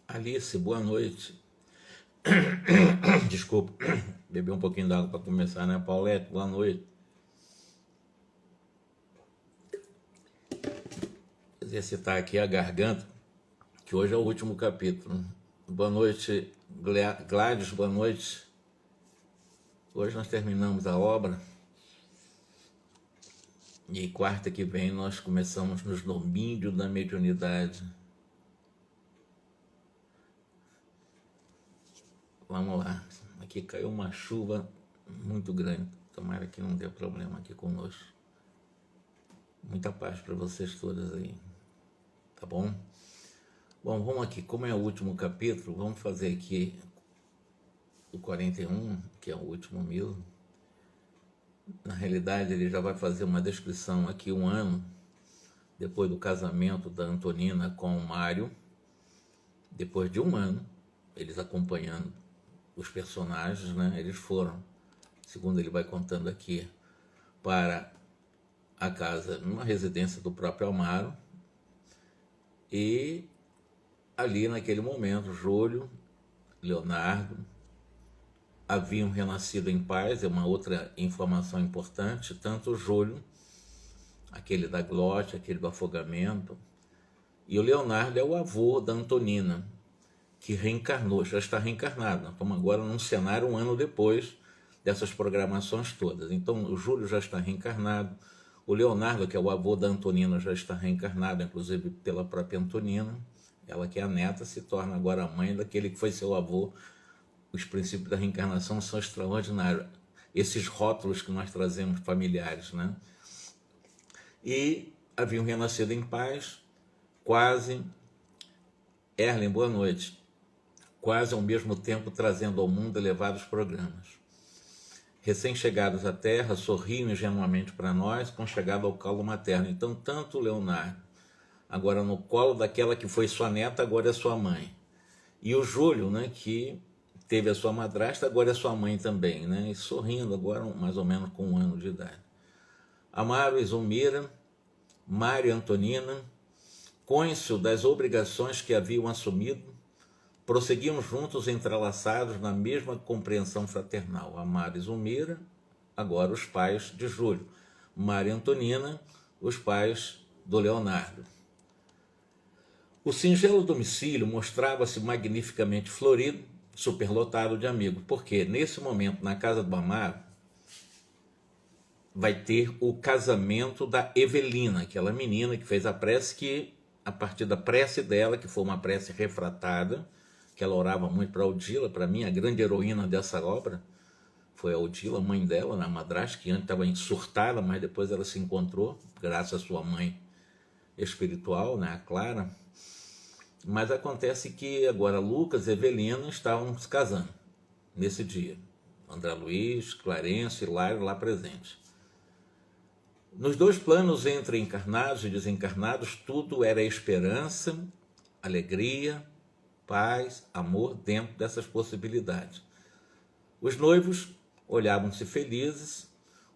Alice, boa noite. Desculpa, bebi um pouquinho d'água para começar, né? Paulette, boa noite. Exercitar aqui a garganta, que hoje é o último capítulo. Boa noite, Gladys, boa noite. Hoje nós terminamos a obra e quarta que vem nós começamos nos domínios da mediunidade. Vamos lá. Aqui caiu uma chuva muito grande. Tomara que não dê problema aqui conosco. Muita paz para vocês todas aí. Tá bom? Bom, vamos aqui. Como é o último capítulo, vamos fazer aqui o 41, que é o último mesmo. Na realidade, ele já vai fazer uma descrição aqui 1 ano depois do casamento da Antonina com o Mário. Depois de 1 ano, eles acompanhando os personagens, né? Eles foram, segundo ele vai contando aqui, para a casa, numa residência do próprio Amaro. E ali naquele momento, Júlio, Leonardo, haviam renascido em paz. É uma outra informação importante. Tanto o Júlio, aquele da glote, aquele do afogamento, e o Leonardo é o avô da Antonina, que reencarnou, já está reencarnado. Nós estamos agora num cenário 1 ano depois dessas programações todas. Então o Júlio já está reencarnado, o Leonardo, que é o avô da Antonina, já está reencarnado, inclusive pela própria Antonina. Ela, que é a neta, se torna agora a mãe daquele que foi seu avô. Os princípios da reencarnação são extraordinários. Esses rótulos que nós trazemos familiares, né? E haviam renascido em paz, quase... Erlen, boa noite. Quase ao mesmo tempo trazendo ao mundo elevados programas. Recém-chegados à Terra, sorriam ingenuamente para nós, com chegada ao colo materno. Então, tanto o Leonardo, agora no colo daquela que foi sua neta, agora é sua mãe. E o Júlio, né, que teve a sua madrasta, agora é sua mãe também, né? E sorrindo agora, mais ou menos com 1 ano de idade. Amaro e Zulmira, Mário e Antonina, cônscio das obrigações que haviam assumido, prosseguiam juntos entrelaçados na mesma compreensão fraternal. Amaro e Zulmira, agora os pais de Júlio. Mário e Antonina, os pais do Leonardo. O singelo domicílio mostrava-se magnificamente florido, superlotado de amigos, porque nesse momento, na casa do Amaro, vai ter o casamento da Evelina, aquela menina que fez a prece, que a partir da prece dela, que foi uma prece refratada, que ela orava muito para a Odila. Para mim, a grande heroína dessa obra foi a Odila, mãe dela, na madrasta, que antes estava surtada, mas depois ela se encontrou, graças à sua mãe espiritual, né, a Clara. Mas acontece que agora Lucas e Evelina estavam se casando nesse dia. André Luiz, Clarence e Hilário lá presentes. Nos 2 planos, entre encarnados e desencarnados, tudo era esperança, alegria, paz, amor, dentro dessas possibilidades. Os noivos olhavam-se felizes.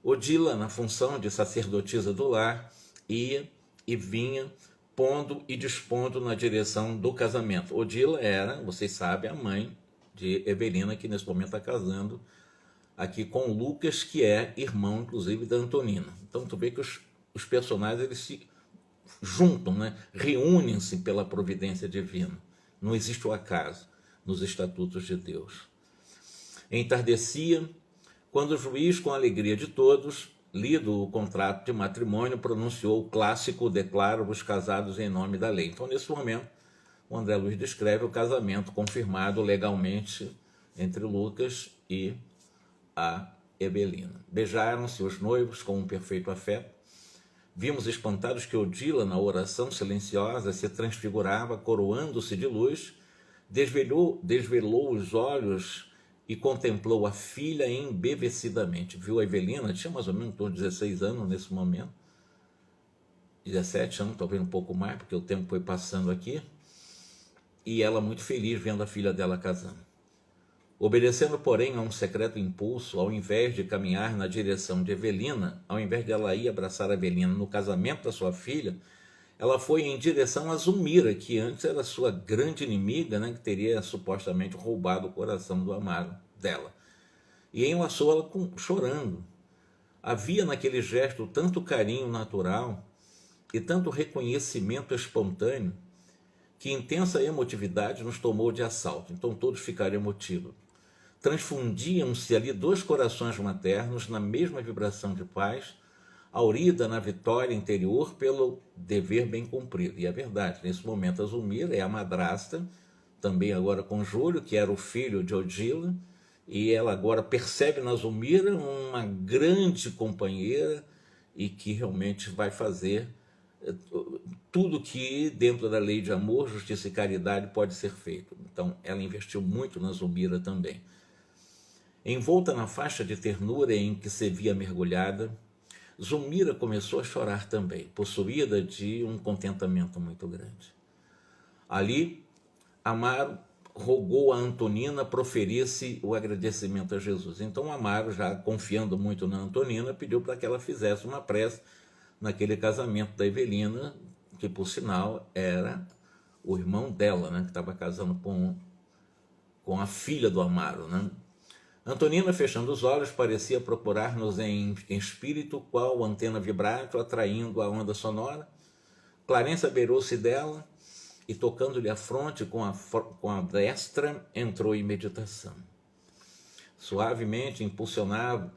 Odila, na função de sacerdotisa do lar, ia e vinha, pondo e dispondo na direção do casamento. Odila era, vocês sabem, a mãe de Evelina, que nesse momento está casando aqui com Lucas, que é irmão, inclusive, da Antonina. Então, tu vê que os personagens eles se juntam, né? Reúnem-se pela providência divina. Não existe o acaso nos estatutos de Deus. Entardecia, quando o juiz, com a alegria de todos, lido o contrato de matrimônio, pronunciou o clássico declaro-vos casados em nome da lei. Então, nesse momento, o André Luiz descreve o casamento confirmado legalmente entre Lucas e a Evelina. Beijaram-se os noivos com um perfeito afeto. Vimos espantados que Odila, na oração silenciosa, se transfigurava, coroando-se de luz, desvelou os olhos e contemplou a filha embevecidamente. Viu a Evelina, tinha mais ou menos 16 anos nesse momento, 17 anos, talvez um pouco mais, porque o tempo foi passando aqui, e ela muito feliz vendo a filha dela casando. Obedecendo, porém, a um secreto impulso, ao invés de caminhar na direção de Evelina, ao invés de ela ir abraçar a Evelina no casamento da sua filha, ela foi em direção a Zulmira, que antes era sua grande inimiga, né, que teria supostamente roubado o coração do amado dela. E enlaçou ela chorando. Havia naquele gesto tanto carinho natural e tanto reconhecimento espontâneo que intensa emotividade nos tomou de assalto. Então todos ficaram emotivos. Transfundiam-se ali dois corações maternos na mesma vibração de paz, aurida na vitória interior pelo dever bem cumprido. E é verdade, nesse momento a Zulmira é a madrasta, também agora com Júlio, que era o filho de Odila, e ela agora percebe na Zulmira uma grande companheira e que realmente vai fazer tudo que dentro da lei de amor, justiça e caridade pode ser feito. Então ela investiu muito na Zulmira também. Envolta na faixa de ternura em que se via mergulhada, Zulmira começou a chorar também, possuída de um contentamento muito grande. Ali, Amaro rogou a Antonina proferisse o agradecimento a Jesus. Então Amaro, já confiando muito na Antonina, pediu para que ela fizesse uma prece naquele casamento da Evelina, que por sinal era o irmão dela, né, que estava casando com a filha do Amaro, né? Antonina, fechando os olhos, parecia procurar-nos em espírito qual antena vibrátil, atraindo a onda sonora. Clarência beirou-se dela e, tocando-lhe a fronte com a destra, entrou em meditação. Suavemente, impulsionado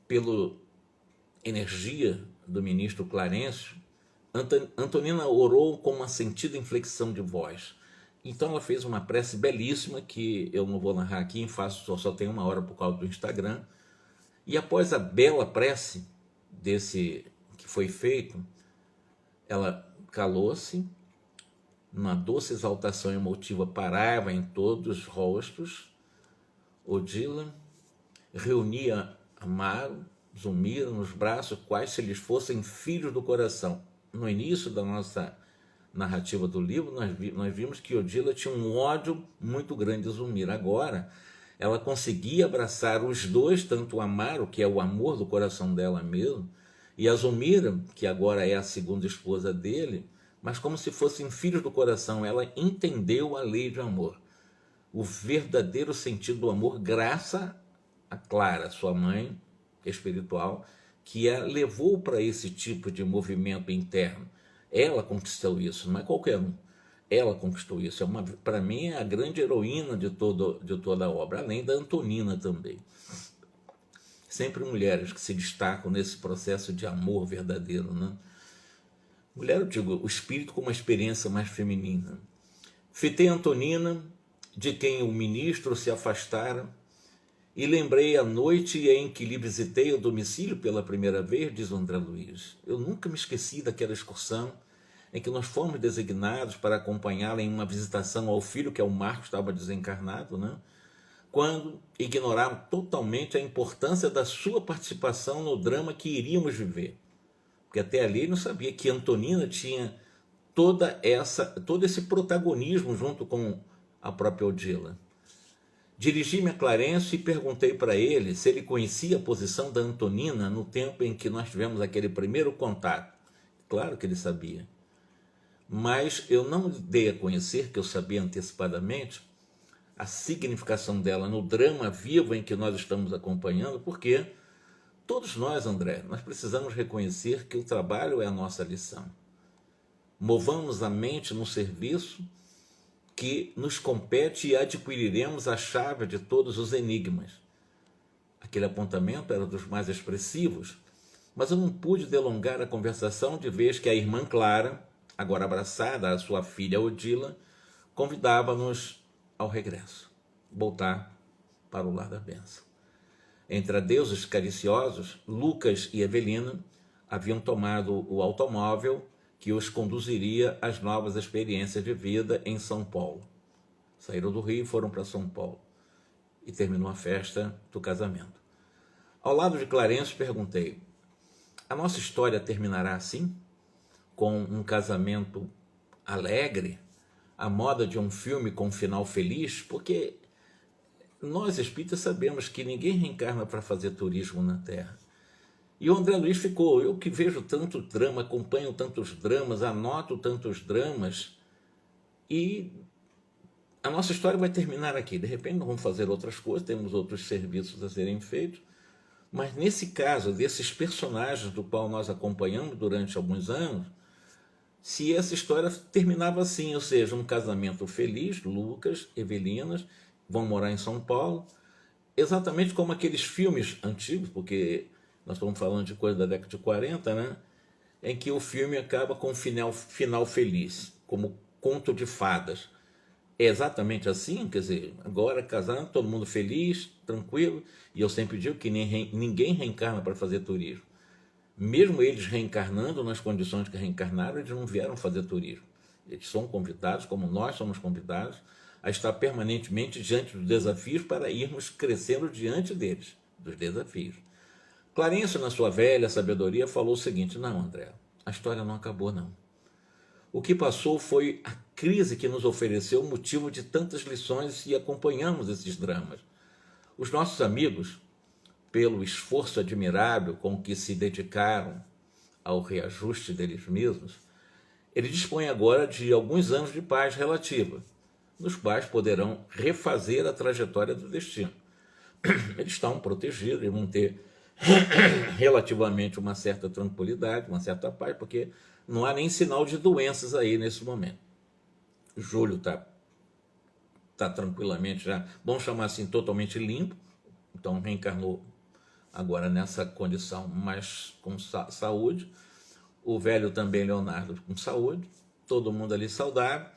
pela energia do ministro Clarencio, Antonina orou com uma sentida inflexão de voz. Então ela fez uma prece belíssima, que eu não vou narrar aqui, só tem 1 hora por causa do Instagram. E após a bela prece desse que foi feito, ela calou-se, uma doce exaltação emotiva parava em todos os rostos. Odila reunia Amaro, Zulmira nos braços, quais se lhes fossem filhos do coração. No início da nossa narrativa do livro, nós vimos que Odila tinha um ódio muito grande de Zulmira. Agora, ela conseguia abraçar os dois, tanto o Amaro, que é o amor do coração dela mesmo, e a Zulmira, que agora é a segunda esposa dele, mas como se fossem filhos do coração. Ela entendeu a lei de amor, o verdadeiro sentido do amor, graças a Clara, sua mãe espiritual, que a levou para esse tipo de movimento interno. Ela conquistou isso, não é qualquer um. Ela conquistou isso. Para mim, é a grande heroína de toda a obra, além da Antonina também. Sempre mulheres que se destacam nesse processo de amor verdadeiro, né? Mulher, eu digo, o espírito com uma experiência mais feminina. Fitei Antonina, de quem o ministro se afastara, e lembrei a noite em que lhe visitei o domicílio pela primeira vez, diz André Luiz. Eu nunca me esqueci daquela excursão em que nós fomos designados para acompanhá-la em uma visitação ao filho, que é o Marcos, estava desencarnado, né? Quando ignoraram totalmente a importância da sua participação no drama que iríamos viver. Porque até ali não sabia que Antonina tinha todo esse protagonismo junto com a própria Odila. Dirigi-me a Clarencio e perguntei para ele se ele conhecia a posição da Antonina no tempo em que nós tivemos aquele primeiro contato. Claro que ele sabia. Mas eu não dei a conhecer, que eu sabia antecipadamente, a significação dela no drama vivo em que nós estamos acompanhando, porque todos nós, André, nós precisamos reconhecer que o trabalho é a nossa lição. Movamos a mente no serviço que nos compete e adquiriremos a chave de todos os enigmas. Aquele apontamento era dos mais expressivos, mas eu não pude delongar a conversação, de vez que a irmã Clara, agora abraçada à sua filha Odila, convidava-nos ao regresso, voltar para o lar da bênção. Entre adeusos cariciosos, Lucas e Evelina haviam tomado o automóvel que os conduziria às novas experiências de vida em São Paulo. Saíram do Rio e foram para São Paulo. E terminou a festa do casamento. Ao lado de Clarencio, perguntei: a nossa história terminará assim? Com um casamento alegre? À moda de um filme com um final feliz? Porque nós espíritas sabemos que ninguém reencarna para fazer turismo na Terra. E o André Luiz ficou, eu que vejo tanto drama, acompanho tantos dramas, anoto tantos dramas, e a nossa história vai terminar aqui. De repente nós vamos fazer outras coisas, temos outros serviços a serem feitos, mas nesse caso, desses personagens do qual nós acompanhamos durante alguns anos, se essa história terminava assim, ou seja, um casamento feliz, Lucas, Evelina, vão morar em São Paulo, exatamente como aqueles filmes antigos, porque nós estamos falando de coisa da década de 40, né? Em que o filme acaba com um final feliz, como conto de fadas. É exatamente assim, quer dizer, agora casando, todo mundo feliz, tranquilo, e eu sempre digo que ninguém reencarna para fazer turismo. Mesmo eles reencarnando nas condições que reencarnaram, eles não vieram fazer turismo. Eles são convidados, como nós somos convidados, a estar permanentemente diante dos desafios para irmos crescendo diante deles, dos desafios. Clarencio, na sua velha sabedoria, falou o seguinte: não, André, a história não acabou, não. O que passou foi a crise que nos ofereceu o motivo de tantas lições e acompanhamos esses dramas. Os nossos amigos, pelo esforço admirável com que se dedicaram ao reajuste deles mesmos, eles dispõem agora de alguns anos de paz relativa, nos quais poderão refazer a trajetória do destino. Eles estão protegidos e vão ter relativamente uma certa tranquilidade, uma certa paz, porque não há nem sinal de doenças aí nesse momento. Júlio está tranquilamente já, vamos chamar assim, totalmente limpo, então reencarnou agora nessa condição, mas com saúde. O velho também, Leonardo, com saúde, todo mundo ali saudável,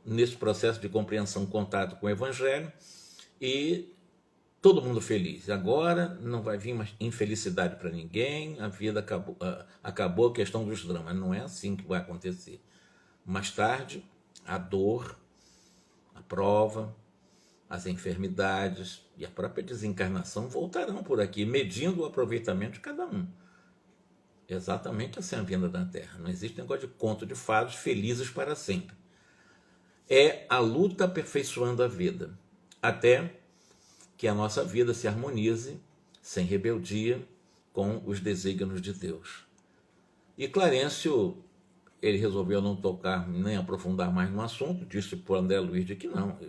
nesse processo de compreensão, contato com o Evangelho, e todo mundo feliz. Agora não vai vir mais infelicidade para ninguém, a vida acabou a questão dos dramas. Não é assim que vai acontecer. Mais tarde, a dor, a prova, as enfermidades e a própria desencarnação voltarão por aqui, medindo o aproveitamento de cada um. Exatamente assim a vinda da Terra. Não existe negócio de conto de fadas felizes para sempre. É a luta aperfeiçoando a vida, até que a nossa vida se harmonize, sem rebeldia, com os desígnios de Deus. E Clarencio, ele resolveu não tocar nem aprofundar mais no assunto, disse para o André Luiz de que não,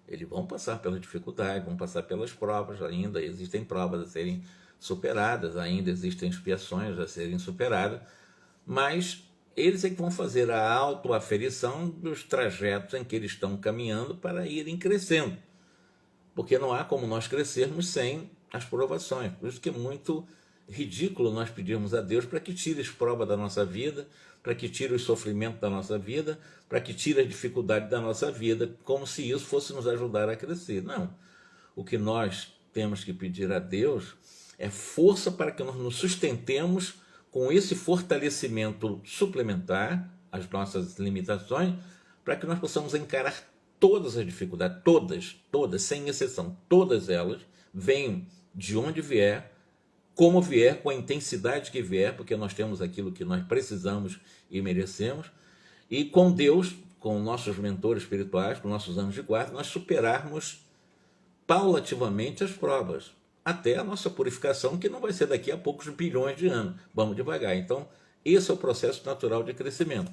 eles vão passar pela dificuldade, vão passar pelas provas, ainda existem provas a serem superadas, ainda existem expiações a serem superadas, mas eles é que vão fazer a autoaferição dos trajetos em que eles estão caminhando para irem crescendo, porque não há como nós crescermos sem as provações. Por isso que é muito ridículo nós pedirmos a Deus para que tire as provas da nossa vida, para que tire o sofrimento da nossa vida, para que tire a dificuldade da nossa vida, como se isso fosse nos ajudar a crescer. Não. O que nós temos que pedir a Deus é força para que nós nos sustentemos com esse fortalecimento suplementar às nossas limitações, para que nós possamos encarar todas as dificuldades, todas, sem exceção, todas elas, venham de onde vier, como vier, com a intensidade que vier, porque nós temos aquilo que nós precisamos e merecemos, e com Deus, com nossos mentores espirituais, com nossos anjos de guarda, nós superarmos paulativamente as provas, até a nossa purificação, que não vai ser daqui a poucos bilhões de anos. Vamos devagar. Então, esse é o processo natural de crescimento.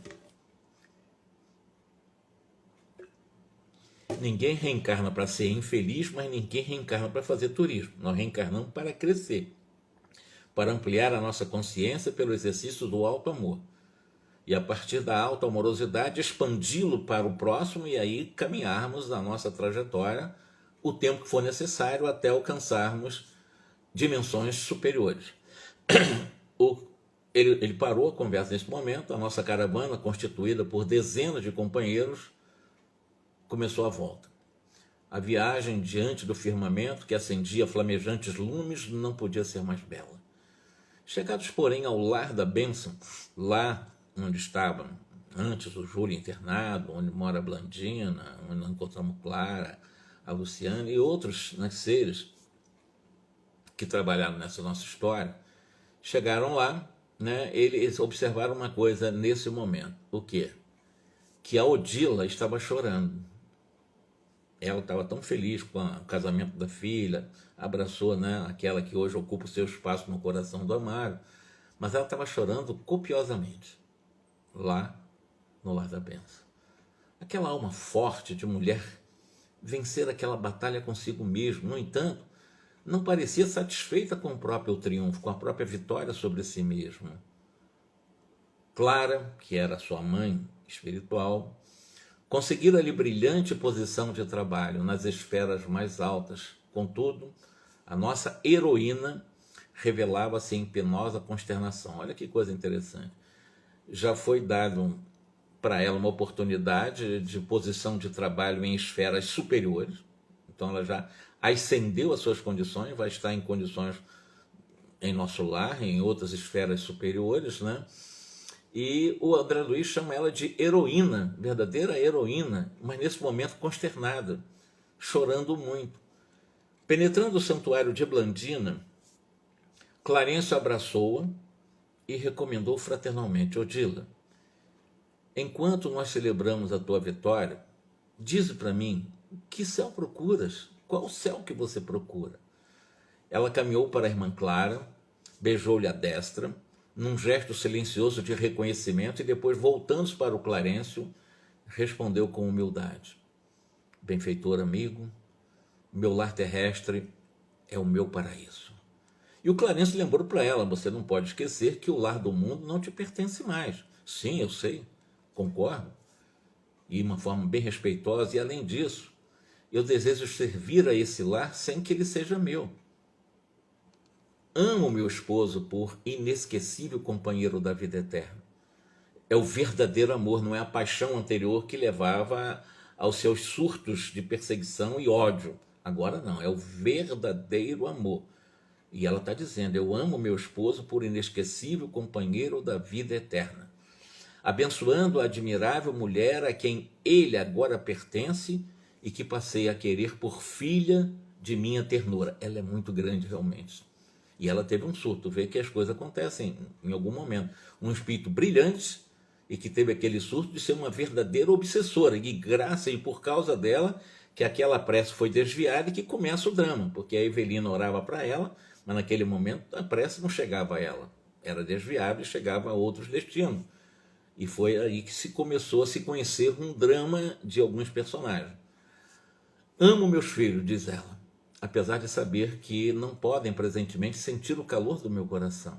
Ninguém reencarna para ser infeliz, mas ninguém reencarna para fazer turismo. Nós reencarnamos para crescer, para ampliar a nossa consciência pelo exercício do alto amor. E a partir da alta amorosidade, expandi-lo para o próximo e aí caminharmos na nossa trajetória o tempo que for necessário até alcançarmos dimensões superiores. Ele parou a conversa nesse momento, a nossa caravana, constituída por dezenas de companheiros, começou a volta. A viagem diante do firmamento, que acendia flamejantes lumes, não podia ser mais bela. Chegados, porém, ao lar da bênção, lá onde estava antes o Júlio internado, onde mora a Blandina, onde nós encontramos Clara, a Luciana e outros seres que trabalharam nessa nossa história, chegaram lá, né, eles observaram uma coisa nesse momento. O quê? Que a Odila estava chorando. Ela estava tão feliz com o casamento da filha, abraçou, né, aquela que hoje ocupa o seu espaço no coração do Amaro, mas ela estava chorando copiosamente lá no Lar da Bênção. Aquela alma forte de mulher vencer aquela batalha consigo mesmo, no entanto, não parecia satisfeita com o próprio triunfo, com a própria vitória sobre si mesma. Clara, que era sua mãe espiritual, conseguira ali brilhante posição de trabalho nas esferas mais altas. Contudo, a nossa heroína revelava-se em penosa consternação. Olha que coisa interessante. Já foi dado para ela uma oportunidade de posição de trabalho em esferas superiores, então ela já ascendeu as suas condições, vai estar em condições em nosso lar, em outras esferas superiores, né? E o André Luiz chama ela de heroína, verdadeira heroína, mas nesse momento consternada, chorando muito. Penetrando o santuário de Blandina, Clarencio abraçou-a e recomendou fraternalmente: Odila, enquanto nós celebramos a tua vitória, diz para mim, que céu procuras? Qual o céu que você procura? Ela caminhou para a irmã Clara, beijou-lhe a destra, num gesto silencioso de reconhecimento, e depois, voltando para o Clarencio, respondeu com humildade: benfeitor amigo, meu lar terrestre é o meu paraíso. E o Clarencio lembrou para ela: você não pode esquecer que o lar do mundo não te pertence mais. Sim, eu sei, concordo, e de uma forma bem respeitosa, e além disso, eu desejo servir a esse lar sem que ele seja meu. Amo meu esposo por inesquecível companheiro da vida eterna. É o verdadeiro amor, não é a paixão anterior que levava aos seus surtos de perseguição e ódio. Agora não, é o verdadeiro amor. E ela está dizendo: eu amo meu esposo por inesquecível companheiro da vida eterna, abençoando a admirável mulher a quem ele agora pertence e que passei a querer por filha de minha ternura. Ela é muito grande realmente. E ela teve um surto, vê que as coisas acontecem em algum momento. Um espírito brilhante e que teve aquele surto de ser uma verdadeira obsessora, e graças e por causa dela que aquela prece foi desviada e que começa o drama, porque a Evelina orava para ela, mas naquele momento a prece não chegava a ela, era desviada e chegava a outros destinos. E foi aí que se começou a se conhecer um drama de alguns personagens. Amo meus filhos, diz ela, apesar de saber que não podem presentemente sentir o calor do meu coração.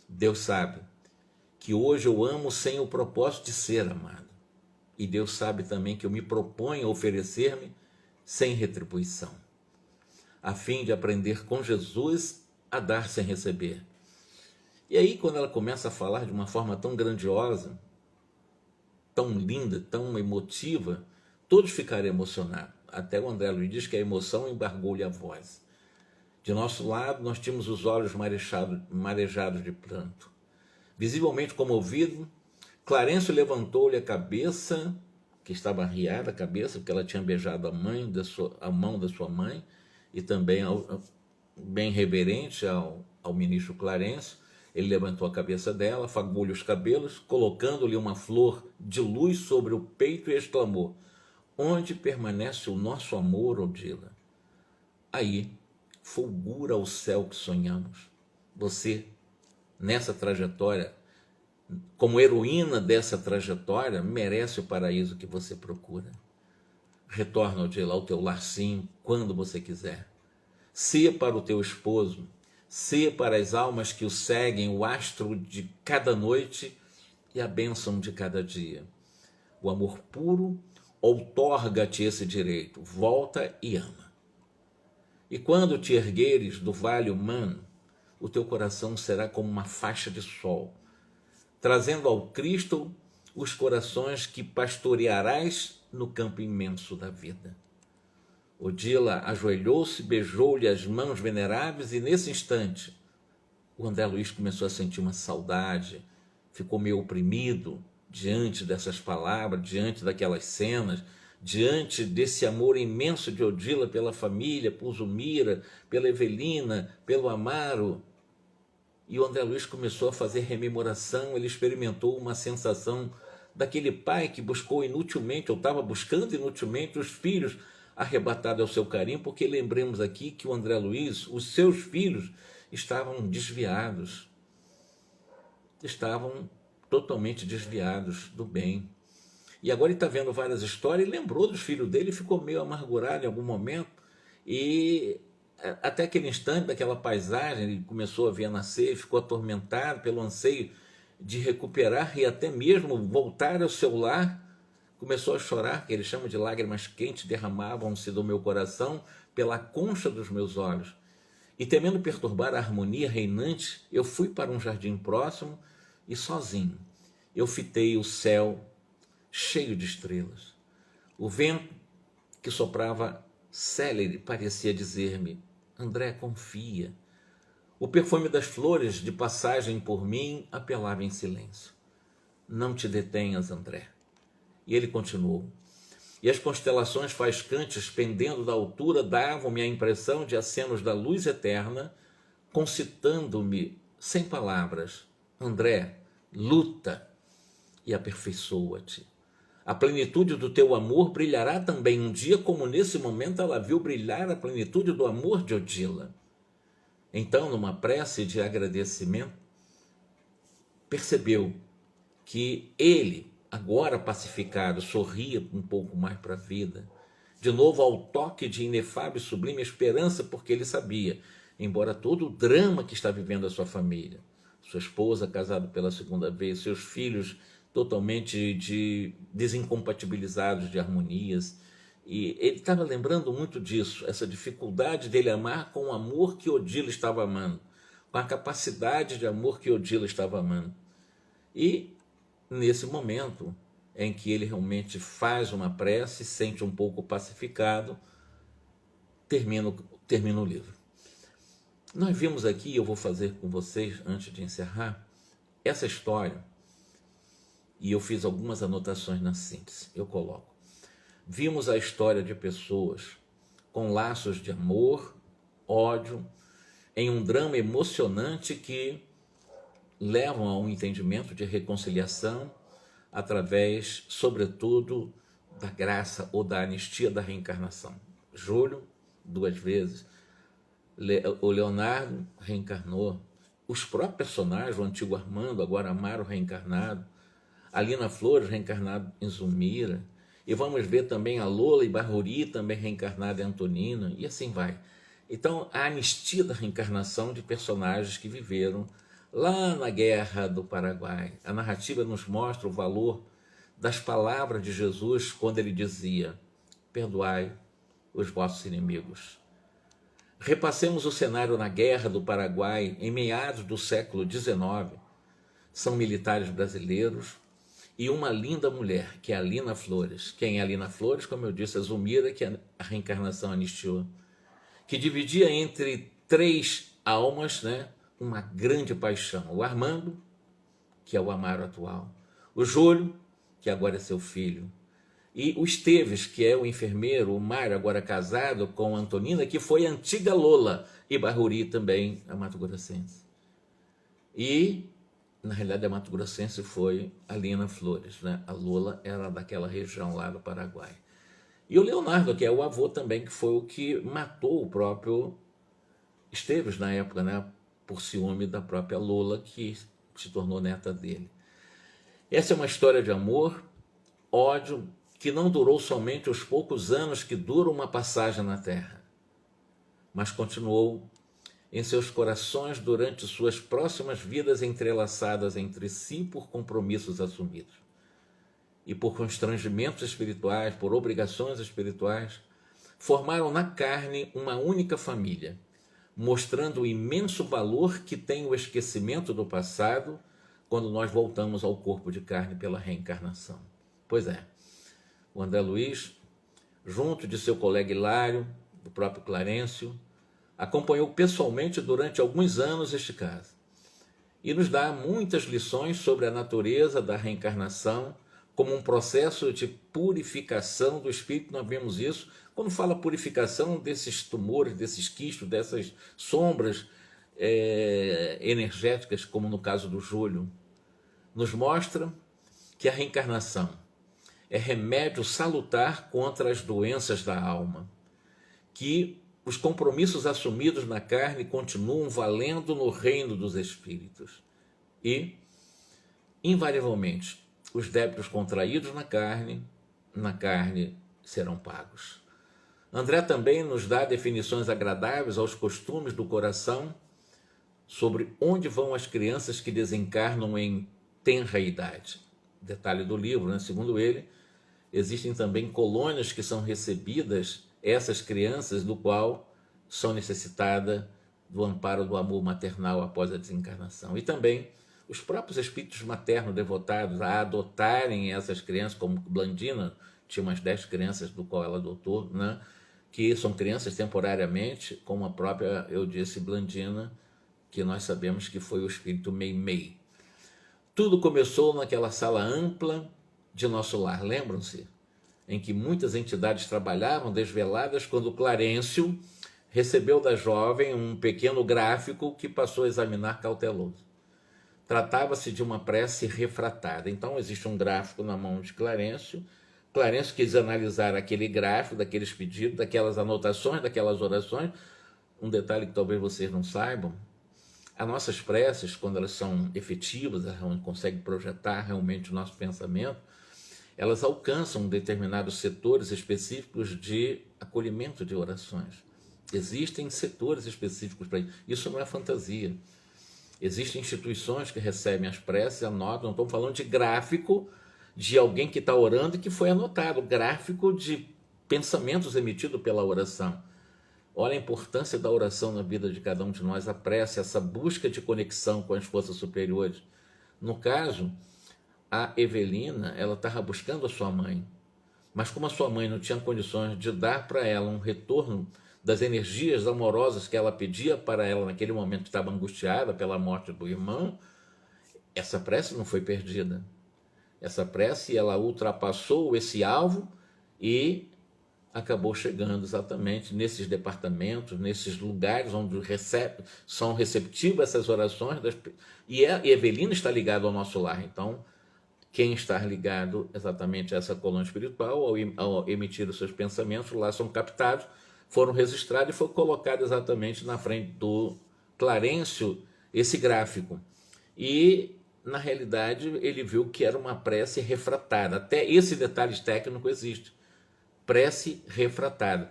Deus sabe que hoje eu amo sem o propósito de ser amado. E Deus sabe também que eu me proponho a oferecer-me sem retribuição, a fim de aprender com Jesus a dar sem receber. E aí, quando ela começa a falar de uma forma tão grandiosa, tão linda, tão emotiva, todos ficaram emocionados. Até o André Luiz diz que a emoção embargou-lhe a voz. De nosso lado, nós tínhamos os olhos marejados de pranto. Visivelmente comovido, Clarencio levantou-lhe a cabeça, que estava arriada a cabeça, porque ela tinha beijado a mão da sua mãe, e também, bem reverente ao ministro Clarencio, ele levantou a cabeça dela, afagou-lhe os cabelos, colocando-lhe uma flor de luz sobre o peito, e exclamou: onde permanece o nosso amor, Odila? Aí fulgura o céu que sonhamos. Você, nessa trajetória, como heroína dessa trajetória, merece o paraíso que você procura. Retorna, Odila, ao teu lar, sim, quando você quiser. Seja para o teu esposo, seja para as almas que o seguem, o astro de cada noite e a bênção de cada dia. O amor puro outorga-te esse direito, volta e ama. E quando te ergueres do vale humano, o teu coração será como uma faixa de sol, trazendo ao Cristo os corações que pastorearás no campo imenso da vida. Odila ajoelhou-se, beijou-lhe as mãos veneráveis, e nesse instante o André Luiz começou a sentir uma saudade, ficou meio oprimido diante dessas palavras, diante daquelas cenas, diante desse amor imenso de Odila pela família, por Zulmira, pela Evelina, pelo Amaro. E o André Luiz começou a fazer rememoração, ele experimentou uma sensação daquele pai que buscou inutilmente, ou estava buscando inutilmente, os filhos arrebatado ao seu carinho, porque lembremos aqui que o André Luiz, os seus filhos, estavam desviados, estavam totalmente desviados do bem. E agora ele está vendo várias histórias e lembrou dos filhos dele, ficou meio amargurado em algum momento, e até aquele instante, daquela paisagem, ele começou a ver nascer, ficou atormentado pelo anseio de recuperar e até mesmo voltar ao seu lar. Começou a chorar, que ele chama de lágrimas quentes, derramavam-se do meu coração pela concha dos meus olhos. E temendo perturbar a harmonia reinante, eu fui para um jardim próximo e sozinho eu fitei o céu cheio de estrelas. O vento que soprava célere parecia dizer-me: André, confia. O perfume das flores de passagem por mim apelava em silêncio: não te detenhas, André. E ele continuou: e as constelações faiscantes pendendo da altura davam-me a impressão de acenos da luz eterna, concitando-me sem palavras: André, luta e aperfeiçoa-te. A plenitude do teu amor brilhará também um dia, como nesse momento ela viu brilhar a plenitude do amor de Odila. Então, numa prece de agradecimento, percebeu que ele, agora pacificado, sorria um pouco mais para a vida, de novo ao toque de inefável e sublime esperança, porque ele sabia, embora todo o drama que está vivendo a sua família, sua esposa casada pela segunda vez, seus filhos totalmente desincompatibilizados de harmonias, e ele estava lembrando muito disso, essa dificuldade dele amar com o amor que Odila estava amando, com a capacidade de amor que Odila estava amando. E nesse momento em que ele realmente faz uma prece, se sente um pouco pacificado, termina o livro. Nós vimos aqui, eu vou fazer com vocês, antes de encerrar, essa história, e eu fiz algumas anotações na síntese, eu coloco. Vimos a história de pessoas com laços de amor, ódio, em um drama emocionante que levam a um entendimento de reconciliação através, sobretudo, da graça ou da anistia da reencarnação. Júlio, 2 vezes. O Leonardo reencarnou. Os próprios personagens, o antigo Armando, agora Amaro reencarnado. A Lina Flores reencarnado em Zulmira. E vamos ver também a Lola e Barruri também reencarnada em Antonina. E assim vai. Então, a anistia da reencarnação de personagens que viveram lá na Guerra do Paraguai. A narrativa nos mostra o valor das palavras de Jesus quando ele dizia: perdoai os vossos inimigos. Repassemos o cenário na Guerra do Paraguai, em meados do século XIX. São militares brasileiros e uma linda mulher, que é a Lina Flores. Quem é a Lina Flores? Como eu disse, a Zulmira, que a reencarnação anistiou, que dividia entre 3 almas, né, uma grande paixão. O Armando, que é o Amaro atual. O Júlio, que agora é seu filho. E o Esteves, que é o enfermeiro. O Mário, agora casado com a Antonina, que foi a antiga Lola. E Barruri também, a Mato Grossense. E, na realidade, a Mato Grossense foi a Lina Flores, né? A Lola era daquela região lá do Paraguai. E o Leonardo, que é o avô também, que foi o que matou o próprio Esteves na época, né? Por ciúme da própria Lola, que se tornou neta dele. Essa é uma história de amor, ódio, que não durou somente os poucos anos que dura uma passagem na Terra, mas continuou em seus corações durante suas próximas vidas, entrelaçadas entre si por compromissos assumidos e por constrangimentos espirituais, por obrigações espirituais, formaram na carne uma única família, mostrando o imenso valor que tem o esquecimento do passado quando nós voltamos ao corpo de carne pela reencarnação. Pois é, o André Luiz, junto de seu colega Hilário, do próprio Clarencio, acompanhou pessoalmente durante alguns anos este caso e nos dá muitas lições sobre a natureza da reencarnação como um processo de purificação do espírito. Nós vemos isso quando fala purificação desses tumores, desses quistos, dessas sombras energéticas, como no caso do Júlio. Nos mostra que a reencarnação é remédio salutar contra as doenças da alma, que os compromissos assumidos na carne continuam valendo no reino dos espíritos. E, invariavelmente, os débitos contraídos na carne serão pagos. André também nos dá definições agradáveis aos costumes do coração sobre onde vão as crianças que desencarnam em tenra idade. Detalhe do livro, né? Segundo ele, existem também colônias que são recebidas, essas crianças, do qual são necessitadas do amparo do amor maternal após a desencarnação. E também os próprios espíritos maternos devotados a adotarem essas crianças, como Blandina, tinha umas 10 crianças do qual ela adotou, né? Que são crianças temporariamente, como a própria Eudície Blandina, que nós sabemos que foi o espírito Meimei. Tudo começou naquela sala ampla de nosso lar, lembram-se? Em que muitas entidades trabalhavam desveladas, quando Clarencio recebeu da jovem um pequeno gráfico que passou a examinar cauteloso. Tratava-se de uma prece refratada. Então existe um gráfico na mão de Clarencio. Clarencio quis analisar aquele gráfico, daqueles pedidos, daquelas anotações, daquelas orações. Um detalhe que talvez vocês não saibam: as nossas preces, quando elas são efetivas, elas conseguem projetar realmente o nosso pensamento, elas alcançam determinados setores específicos de acolhimento de orações. Existem setores específicos para isso. Isso não é fantasia. Existem instituições que recebem as preces, anotam. Não estou falando de gráfico de alguém que está orando e que foi anotado. Gráfico de pensamentos emitidos pela oração. Olha a importância da oração na vida de cada um de nós, a prece, essa busca de conexão com as forças superiores. No caso, a Evelina, ela estava buscando a sua mãe, mas como a sua mãe não tinha condições de dar para ela um retorno das energias amorosas que ela pedia para ela naquele momento que estava angustiada pela morte do irmão, essa prece não foi perdida. Essa prece, ela ultrapassou esse alvo e acabou chegando exatamente nesses departamentos, nesses lugares onde são receptivas essas orações. E a Evelina está ligada ao nosso lar. Então, quem está ligado exatamente a essa colônia espiritual, ao emitir os seus pensamentos, lá são captados, foram registrados e foi colocado exatamente na frente do Clarencio esse gráfico. E, na realidade, ele viu que era uma prece refratada. Até esse detalhe técnico existe. Prece refratada.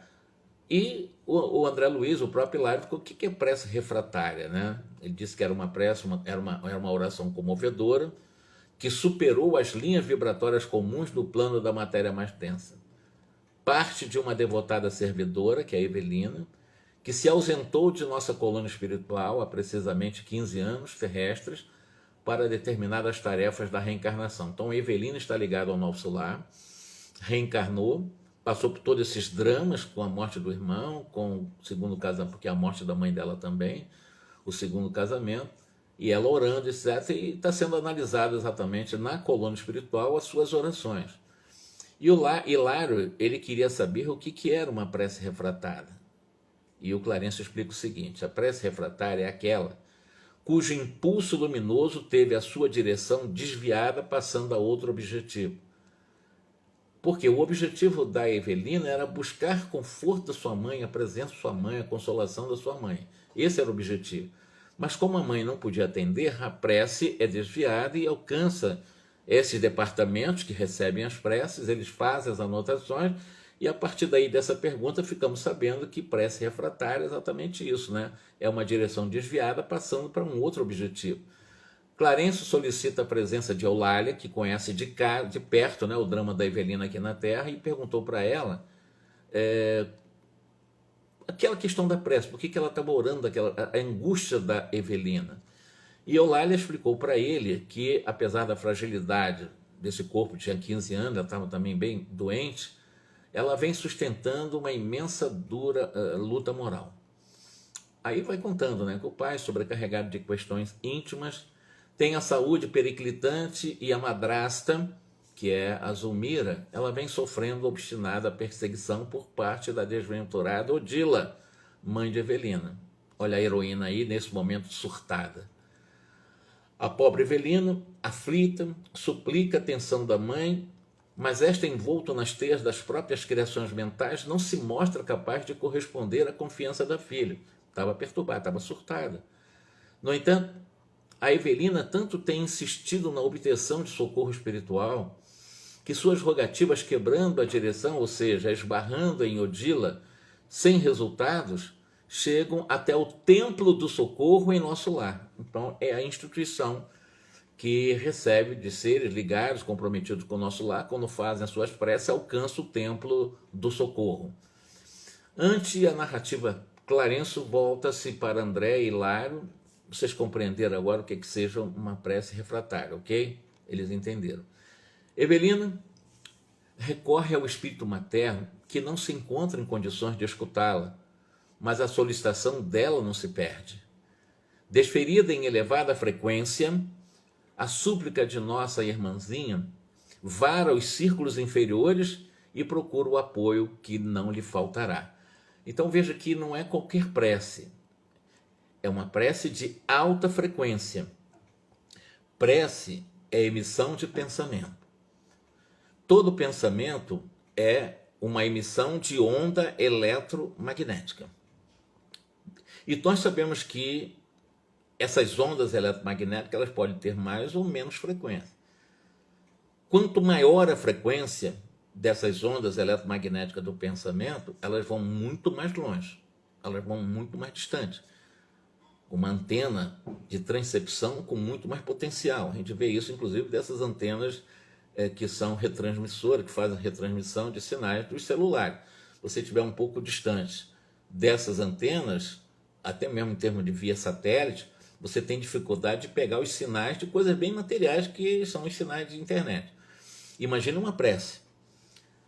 E o André Luiz, o próprio Hilário, ficou: o que é prece refratária, né? Ele disse que era uma prece, era uma oração comovedora, que superou as linhas vibratórias comuns do plano da matéria mais densa. Parte de uma devotada servidora, que é a Evelina, que se ausentou de nossa colônia espiritual há precisamente 15 anos terrestres para determinadas tarefas da reencarnação. Então, a Evelina está ligada ao nosso lar, reencarnou, passou por todos esses dramas com a morte do irmão, com o segundo casamento, porque a morte da mãe dela também, o segundo casamento, e ela orando, etc. E está sendo analisado exatamente na colônia espiritual as suas orações. E o Hilário, ele queria saber o que era uma prece refratada. E o Clarencio explica o seguinte: a prece refratária é aquela cujo impulso luminoso teve a sua direção desviada, passando a outro objetivo. Porque o objetivo da Evelina era buscar conforto da sua mãe, a presença da sua mãe, a consolação da sua mãe. Esse era o objetivo. Mas como a mãe não podia atender, a prece é desviada e alcança esses departamentos que recebem as preces, eles fazem as anotações, e a partir daí dessa pergunta ficamos sabendo que prece refratária é exatamente isso, né? É uma direção desviada passando para um outro objetivo. Clarencio solicita a presença de Eulália, que conhece de perto, né, o drama da Evelina aqui na Terra, e perguntou para ela aquela questão da prece, por que ela estava orando, a angústia da Evelina. E Eulália explicou para ele que, apesar da fragilidade desse corpo, tinha 15 anos, ela estava também bem doente, ela vem sustentando uma imensa, dura luta moral. Aí vai contando, né, que o pai, sobrecarregado de questões íntimas, tem a saúde periclitante, e a madrasta, que é a Zulmira, ela vem sofrendo obstinada perseguição por parte da desventurada Odila, mãe de Evelina. Olha a heroína aí, nesse momento surtada. A pobre Evelina, aflita, suplica a atenção da mãe, mas esta, envolto nas teias das próprias criações mentais, não se mostra capaz de corresponder à confiança da filha. Estava perturbada, estava surtada. No entanto, a Evelina tanto tem insistido na obtenção de socorro espiritual, que suas rogativas, quebrando a direção, ou seja, esbarrando em Odila, sem resultados, chegam até o templo do socorro em nosso lar. Então, é a instituição que recebe de seres ligados, comprometidos com o nosso lar, quando fazem as suas preces, alcança o templo do socorro. Ante a narrativa, Clarencio volta-se para André e Hilário. Vocês compreenderam agora o que seja uma prece refratária, ok? Eles entenderam. Evelina recorre ao espírito materno, que não se encontra em condições de escutá-la, mas a solicitação dela não se perde. Desferida em elevada frequência, a súplica de nossa irmãzinha vara os círculos inferiores e procura o apoio que não lhe faltará. Então veja que não é qualquer prece, é uma prece de alta frequência. Prece é emissão de pensamento. Todo pensamento é uma emissão de onda eletromagnética. E nós sabemos que essas ondas eletromagnéticas elas podem ter mais ou menos frequência. Quanto maior a frequência dessas ondas eletromagnéticas do pensamento, elas vão muito mais longe, elas vão muito mais distante. Uma antena de transcepção com muito mais potencial. A gente vê isso, inclusive, dessas antenas que são retransmissoras, que fazem retransmissão de sinais dos celulares. Se você estiver um pouco distante dessas antenas, até mesmo em termos de via satélite, você tem dificuldade de pegar os sinais de coisas bem materiais, que são os sinais de internet. Imagina uma prece,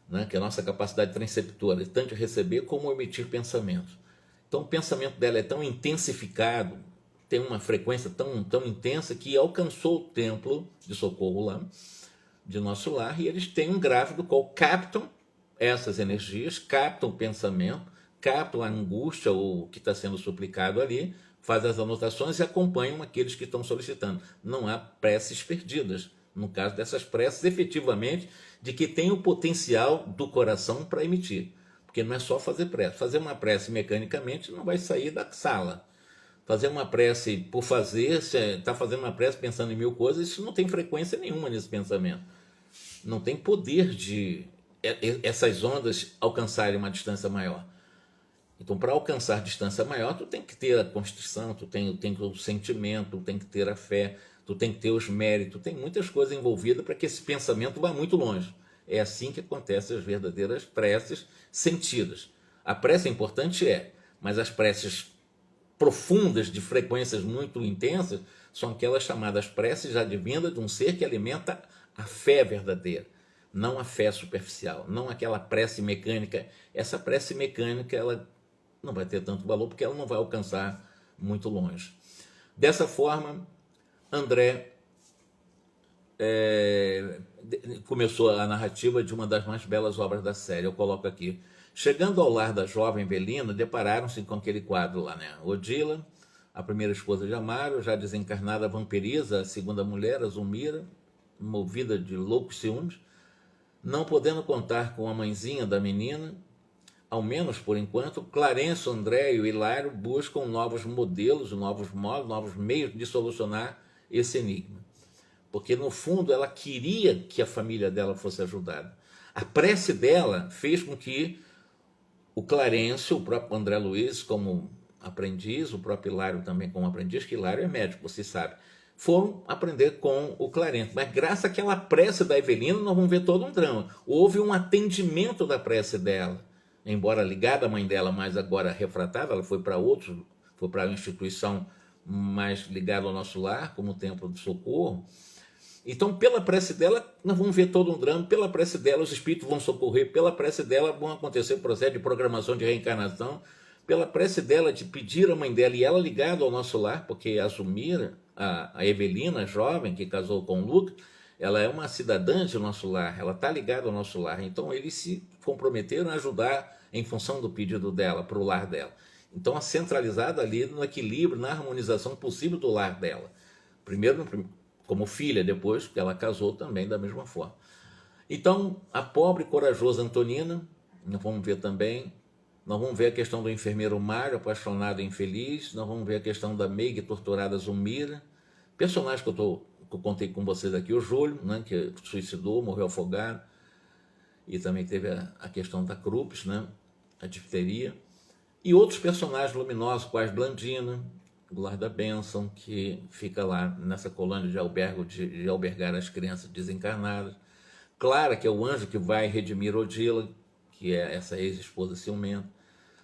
né, que é a nossa capacidade transceptora, tanto de receber como emitir pensamentos. Então o pensamento dela é tão intensificado, tem uma frequência tão intensa, que alcançou o templo de socorro lá, de nosso lar, e eles têm um gráfico do qual captam essas energias, captam o pensamento, captam a angústia ou o que está sendo suplicado ali, fazem as anotações e acompanham aqueles que estão solicitando. Não há preces perdidas, no caso dessas preces, efetivamente, de que tem o potencial do coração para emitir. Porque não é só fazer prece. Fazer uma prece mecanicamente não vai sair da sala. Fazer uma prece por fazer, se está fazendo uma prece pensando em 1000 coisas, isso não tem frequência nenhuma nesse pensamento. Não tem poder de essas ondas alcançarem uma distância maior. Então, para alcançar distância maior, tu tem que ter a constrição, tu tem que ter o sentimento, tu tem que ter a fé, tu tem que ter os méritos, tem muitas coisas envolvidas para que esse pensamento vá muito longe. É assim que acontecem as verdadeiras preces sentidas. A prece é importante, mas as preces profundas, de frequências muito intensas, são aquelas chamadas preces advindas de um ser que alimenta a fé verdadeira, não a fé superficial, não aquela prece mecânica. Essa prece mecânica ela não vai ter tanto valor, porque ela não vai alcançar muito longe. Dessa forma, André começou a narrativa de uma das mais belas obras da série. Eu coloco aqui: chegando ao lar da jovem Evelina, depararam-se com aquele quadro lá, né? Odila, a primeira esposa de Amaro, já desencarnada vampiriza, a segunda mulher, a Zulmira, movida de loucos ciúmes, não podendo contar com a mãezinha da menina, ao menos por enquanto, Clarencio, André e o Hilário buscam novos modelos, novos modos, novos meios de solucionar esse enigma. Porque, no fundo, ela queria que a família dela fosse ajudada. A prece dela fez com que o Clarencio, o próprio André Luiz como aprendiz, o próprio Hilário também como aprendiz, que Hilário é médico, você sabe, foram aprender com o Clarencio. Mas graças àquela prece da Evelina, nós vamos ver todo um drama. Houve um atendimento da prece dela. Embora ligada à mãe dela, mas agora refratável, ela foi para foi para uma instituição mais ligada ao nosso lar, como o Templo do Socorro. Então, pela prece dela, nós vamos ver todo um drama. Pela prece dela, os espíritos vão socorrer. Pela prece dela, vão acontecer o processo de programação de reencarnação. Pela prece dela, de pedir à mãe dela, e ela ligada ao nosso lar, porque a Zulmira, a Evelina, a jovem, que casou com o Lucas, ela é uma cidadã do nosso lar, ela está ligada ao nosso lar. Então, eles se comprometeram a ajudar em função do pedido dela, para o lar dela. Então, a centralizada ali no equilíbrio, na harmonização possível do lar dela. Primeiro, como filha, depois que ela casou também da mesma forma. Então, a pobre e corajosa Antonina, nós vamos ver também. Nós vamos ver a questão do enfermeiro Mário, apaixonado e infeliz. Nós vamos ver a questão da meiga e torturada Zulmira. Personagem que eu contei com vocês aqui, o Júlio, né, que suicidou, morreu afogado. E também teve a questão da Crupes, né, a difteria. E outros personagens luminosos, quais Blandina, Guarda Benção, que fica lá nessa colônia de albergar as crianças desencarnadas. Clara, que é o anjo que vai redimir Odila, que é essa ex-esposa ciumenta.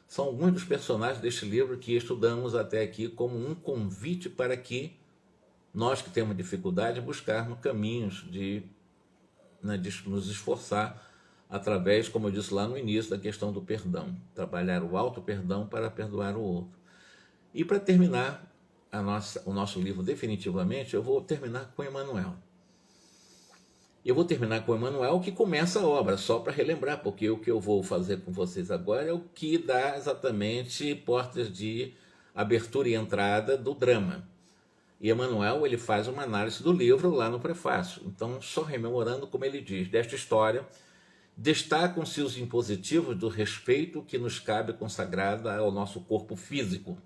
São alguns dos personagens deste livro que estudamos até aqui como um convite para que nós que temos dificuldade buscarmos caminhos né, de nos esforçar através, como eu disse lá no início, da questão do perdão. Trabalhar o auto-perdão para perdoar o outro. E para terminar o nosso livro definitivamente, eu vou terminar com Emmanuel. Eu vou terminar com Emmanuel, que começa a obra, só para relembrar, porque o que eu vou fazer com vocês agora é o que dá exatamente portas de abertura e entrada do drama. E Emmanuel, ele faz uma análise do livro lá no prefácio. Então, só rememorando como ele diz, desta história, destacam-se os impositivos do respeito que nos cabe consagrada ao nosso corpo físico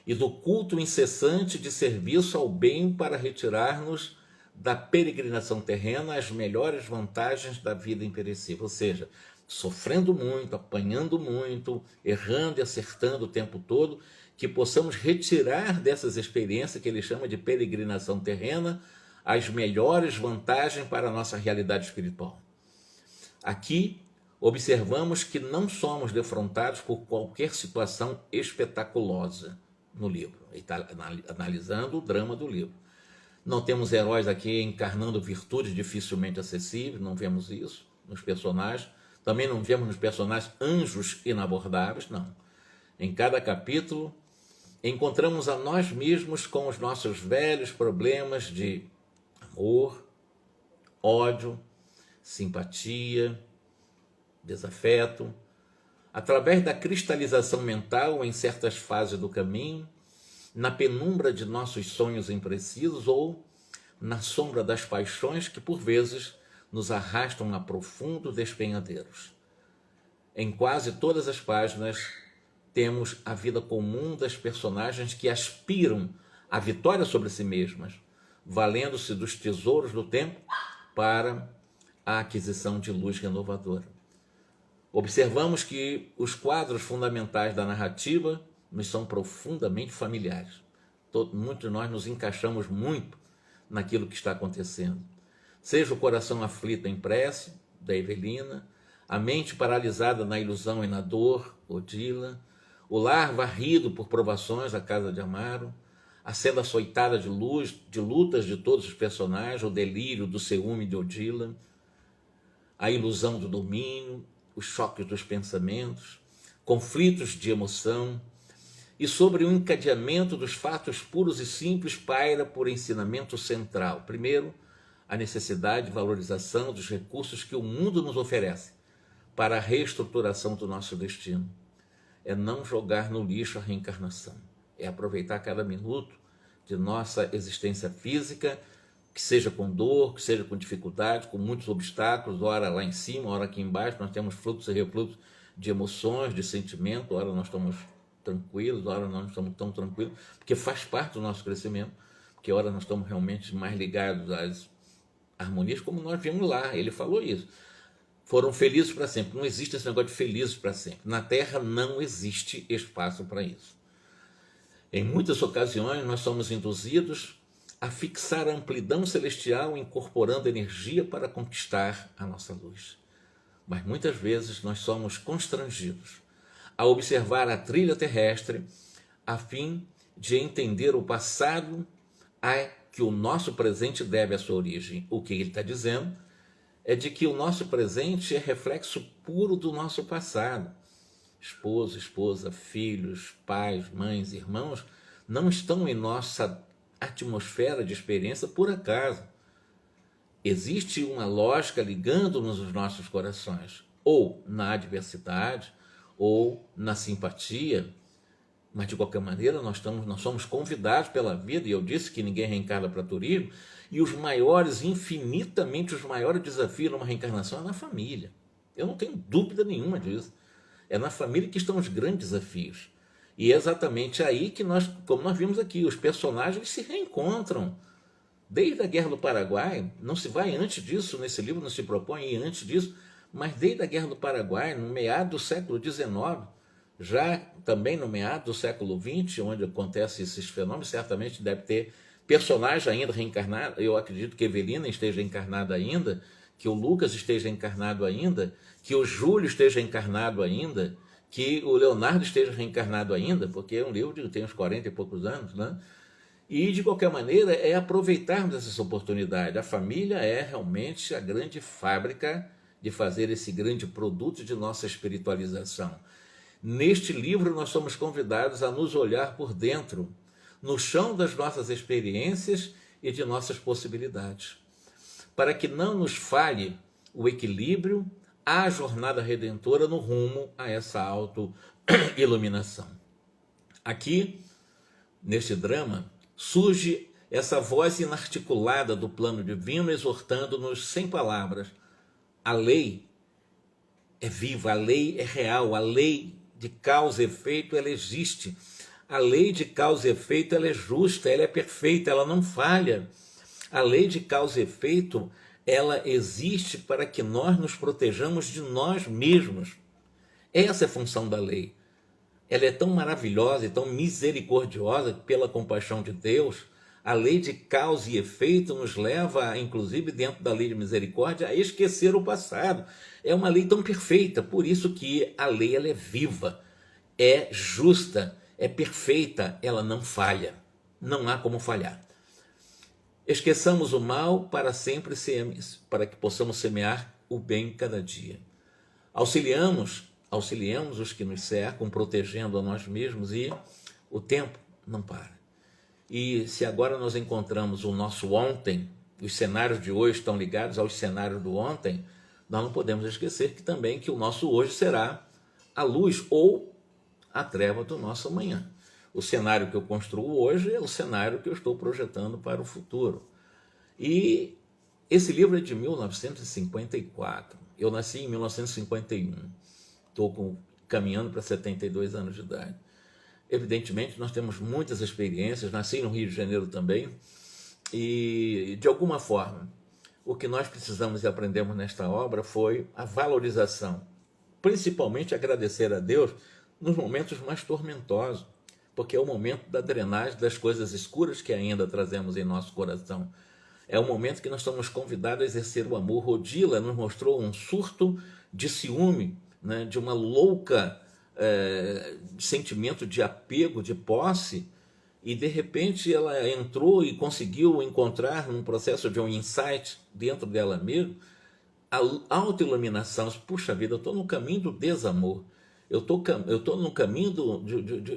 e do culto incessante de serviço ao bem para retirar-nos da peregrinação terrena as melhores vantagens da vida imperecível, ou seja, sofrendo muito, apanhando muito, errando e acertando o tempo todo, que possamos retirar dessas experiências que ele chama de peregrinação terrena as melhores vantagens para a nossa realidade espiritual. Aqui observamos que não somos defrontados por qualquer situação espetaculosa no livro. Ele está analisando o drama do livro. Não temos heróis aqui encarnando virtudes dificilmente acessíveis, não vemos isso nos personagens. Também não vemos nos personagens anjos inabordáveis, não. Em cada capítulo, encontramos a nós mesmos com os nossos velhos problemas de amor, ódio, simpatia, desafeto, através da cristalização mental em certas fases do caminho, na penumbra de nossos sonhos imprecisos ou na sombra das paixões que, por vezes, nos arrastam a profundos despenhadeiros. Em quase todas as páginas, temos a vida comum das personagens que aspiram à vitória sobre si mesmas, valendo-se dos tesouros do tempo para a aquisição de luz renovadora. Observamos que os quadros fundamentais da narrativa nos são profundamente familiares. Muitos de nós nos encaixamos muito naquilo que está acontecendo. Seja o coração aflito em prece, da Evelina, a mente paralisada na ilusão e na dor, Odila, o lar varrido por provações, a casa de Amaro, a cena açoitada de luz, de lutas de todos os personagens, o delírio do ciúme de Odila, a ilusão do domínio, os choques dos pensamentos, conflitos de emoção, e sobre o encadeamento dos fatos puros e simples paira por ensinamento central. Primeiro, a necessidade de valorização dos recursos que o mundo nos oferece para a reestruturação do nosso destino. É não jogar no lixo a reencarnação, é aproveitar cada minuto de nossa existência física, que seja com dor, que seja com dificuldade, com muitos obstáculos, ora lá em cima, ora aqui embaixo, nós temos fluxos e refluxos de emoções, de sentimento, ora nós estamos tranquilos, ora nós não estamos tão tranquilos, porque faz parte do nosso crescimento, porque ora nós estamos realmente mais ligados às harmonias, como nós vimos lá, ele falou isso. Foram felizes para sempre. Não existe esse negócio de felizes para sempre. Na Terra não existe espaço para isso. Em muitas ocasiões nós somos induzidos a fixar a amplidão celestial incorporando energia para conquistar a nossa luz. Mas muitas vezes nós somos constrangidos a observar a trilha terrestre a fim de entender o passado a que o nosso presente deve a sua origem. O que ele está dizendo é de que o nosso presente é reflexo puro do nosso passado. Esposo, esposa, filhos, pais, mães, irmãos não estão em nossa atmosfera de experiência por acaso. Existe uma lógica ligando-nos os nossos corações, ou na adversidade, ou na simpatia, Mas, de qualquer maneira, nós somos convidados pela vida, e eu disse que ninguém reencarna para turismo, e os maiores, infinitamente os maiores desafios numa reencarnação é na família. Eu não tenho dúvida nenhuma disso. É na família que estão os grandes desafios. E é exatamente aí que nós, como nós vimos aqui, os personagens se reencontram. Desde a Guerra do Paraguai, não se vai antes disso, nesse livro não se propõe ir antes disso, mas desde a Guerra do Paraguai, no meado do século XIX, já também no meado do século XX, onde acontecem esses fenômenos, certamente deve ter personagem ainda reencarnado. Eu acredito que Evelina esteja encarnada ainda, que o Lucas esteja encarnado ainda, que o Júlio esteja encarnado ainda, que o Leonardo esteja reencarnado ainda, porque é um livro que tem uns 40 e poucos anos, né? E, de qualquer maneira, é aproveitarmos essa oportunidade. A família é realmente a grande fábrica de fazer esse grande produto de nossa espiritualização. Neste livro, nós somos convidados a nos olhar por dentro, no chão das nossas experiências e de nossas possibilidades, para que não nos falhe o equilíbrio, a jornada redentora no rumo a essa auto-iluminação. Aqui, neste drama, surge essa voz inarticulada do plano divino, exortando-nos sem palavras. A lei é viva, a lei é real, a lei de causa e efeito, ela existe. A lei de causa e efeito, ela é justa, ela é perfeita, ela não falha. A lei de causa e efeito, ela existe para que nós nos protejamos de nós mesmos. Essa é a função da lei. Ela é tão maravilhosa e tão misericordiosa pela compaixão de Deus. A lei de causa e efeito nos leva, inclusive dentro da lei de misericórdia, a esquecer o passado. É uma lei tão perfeita, por isso que a lei ela é viva, é justa, é perfeita, ela não falha. Não há como falhar. Esqueçamos o mal para sempre, para que possamos semear o bem cada dia. Auxiliamos os que nos cercam, protegendo a nós mesmos, e o tempo não para. E se agora nós encontramos o nosso ontem, os cenários de hoje estão ligados aos cenários do ontem, nós não podemos esquecer que também que o nosso hoje será a luz ou a treva do nosso amanhã. O cenário que eu construo hoje é o cenário que eu estou projetando para o futuro. E esse livro é de 1954. Eu nasci em 1951. Estou caminhando para 72 anos de idade. Evidentemente, nós temos muitas experiências. Nasci no Rio de Janeiro também. E, de alguma forma, o que nós precisamos e aprendemos nesta obra foi a valorização. Principalmente agradecer a Deus nos momentos mais tormentosos, porque é o momento da drenagem das coisas escuras que ainda trazemos em nosso coração. É o momento que nós somos convidados a exercer o amor. Odila nos mostrou um surto de ciúme, né, de uma louca sentimento de apego, de posse, e de repente ela entrou e conseguiu encontrar num processo de um insight dentro dela mesma, a autoiluminação. Puxa vida, eu estou no caminho do desamor, eu estou no caminho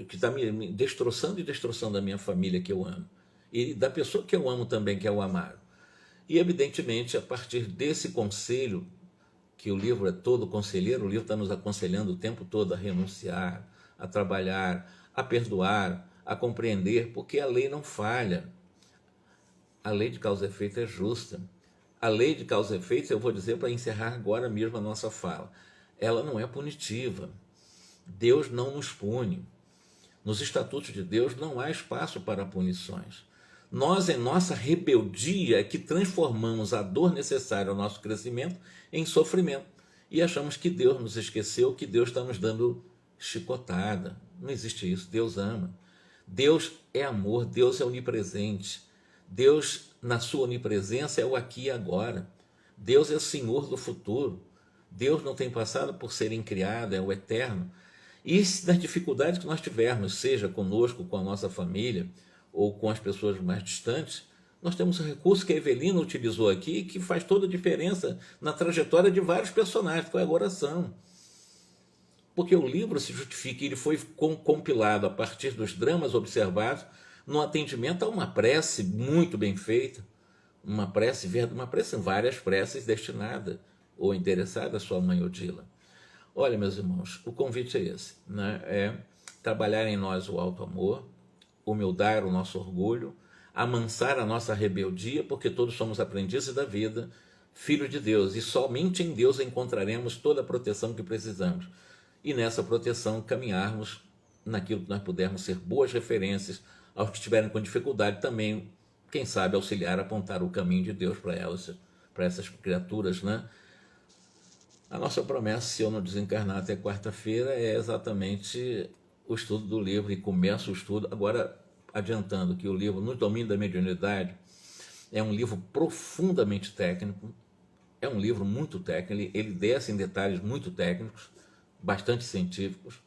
que está me destroçando e destroçando a minha família que eu amo, e da pessoa que eu amo também, que é o amado. E evidentemente, a partir desse conselho, que o livro é todo conselheiro, o livro está nos aconselhando o tempo todo a renunciar, a trabalhar, a perdoar, a compreender, porque a lei não falha. A lei de causa e efeito é justa. A lei de causa e efeito, eu vou dizer para encerrar agora mesmo a nossa fala, ela não é punitiva. Deus não nos pune. Nos estatutos de Deus não há espaço para punições. Nós, em nossa rebeldia, é que transformamos a dor necessária ao nosso crescimento em sofrimento. E achamos que Deus nos esqueceu, que Deus está nos dando chicotada. Não existe isso. Deus ama. Deus é amor, Deus é onipresente. Deus, na sua onipresença, é o aqui e agora. Deus é o Senhor do futuro. Deus não tem passado por ser incriado, é o eterno. E nas dificuldades que nós tivermos, seja conosco, com a nossa família, ou com as pessoas mais distantes, nós temos um recurso que a Evelina utilizou aqui, que faz toda a diferença na trajetória de vários personagens, foi a oração. Porque o livro se justifica, ele foi compilado a partir dos dramas observados, no atendimento a uma prece muito bem feita, uma prece, várias preces destinadas ou endereçadas à sua mãe Odila. Olha, meus irmãos, o convite é esse, né? trabalhar em nós o alto amor, humildar o nosso orgulho, amansar a nossa rebeldia, porque todos somos aprendizes da vida, filhos de Deus, e somente em Deus encontraremos toda a proteção que precisamos. E nessa proteção caminharmos naquilo que nós pudermos ser boas referências aos que estiverem com dificuldade também, quem sabe auxiliar, apontar o caminho de Deus para elas, para essas criaturas, né? A nossa promessa, se eu não desencarnar até quarta-feira, é exatamente o estudo do livro, e começo o estudo, agora adiantando que o livro No Domínio da Mediunidade é um livro profundamente técnico, é um livro muito técnico, ele desce em detalhes muito técnicos, bastante científicos,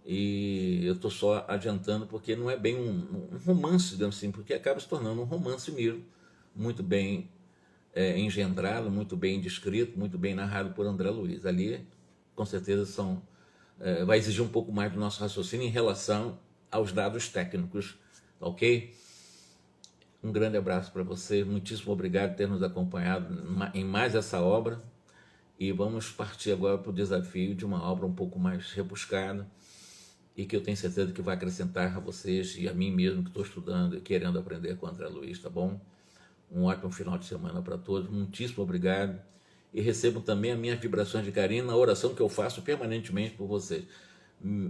e eu estou só adiantando porque não é bem um romance, digamos assim, porque acaba se tornando um romance mesmo, muito bem engendrado, muito bem descrito, muito bem narrado por André Luiz. Ali, com certeza, vai exigir um pouco mais do nosso raciocínio em relação aos dados técnicos, ok? Um grande abraço para você, muitíssimo obrigado por ter nos acompanhado em mais essa obra, e vamos partir agora para o desafio de uma obra um pouco mais rebuscada, e que eu tenho certeza que vai acrescentar a vocês e a mim mesmo, que estou estudando e querendo aprender com o André Luiz, tá bom? Um ótimo final de semana para todos, muitíssimo obrigado, e recebam também as minhas vibrações de carinho na oração que eu faço permanentemente por vocês.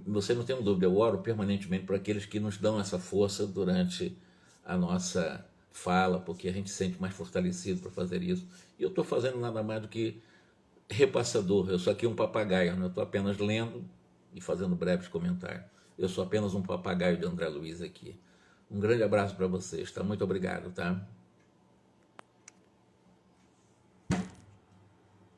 Você não tem dúvida, eu oro permanentemente por aqueles que nos dão essa força durante a nossa fala, porque a gente se sente mais fortalecido para fazer isso, e eu estou fazendo nada mais do que repassador, eu sou aqui um papagaio, eu estou apenas lendo e fazendo breves comentários, eu sou apenas um papagaio de André Luiz aqui. Um grande abraço para vocês, tá? Muito obrigado, tá?